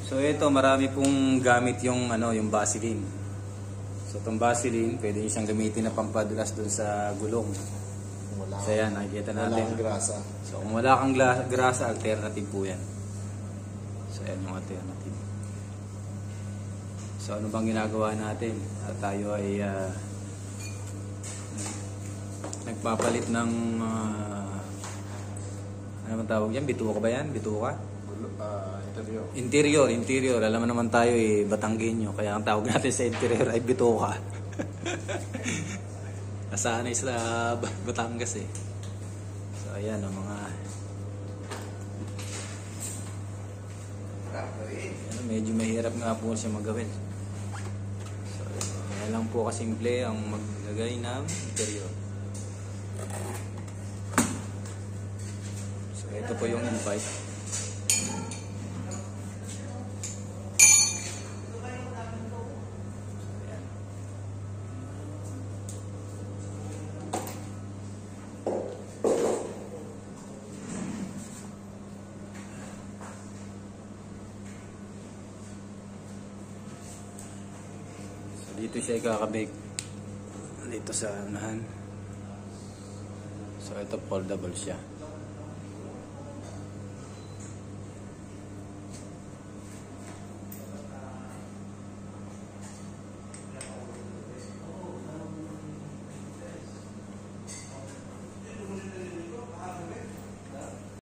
So ito, marami pong gamit yung yung Vaseline. So itong Vaseline, pwede niyo siyang gamitin na pampadulas dun sa gulong. So yan, nakikita natin. Wala kang grasa. So kung wala kang grasa, alternative po yan. So yan yung alternative. So ano bang ginagawa natin? Tayo ay nagpapalit ng ano man tawag yan? Bituka ba yan? Bituka? Interior. Alam mo naman tayo Batanggenyo. Kaya ang tawag natin sa interior ay bituka. Nasanay sa Batangas So ayan ang mga medyo mahirap nga po siya magawin. So ayan lang po kasimple ang maglagay ng interior. So ito po yung invite. Dito siya ikakabake dito sa unahan. So ito foldable siya.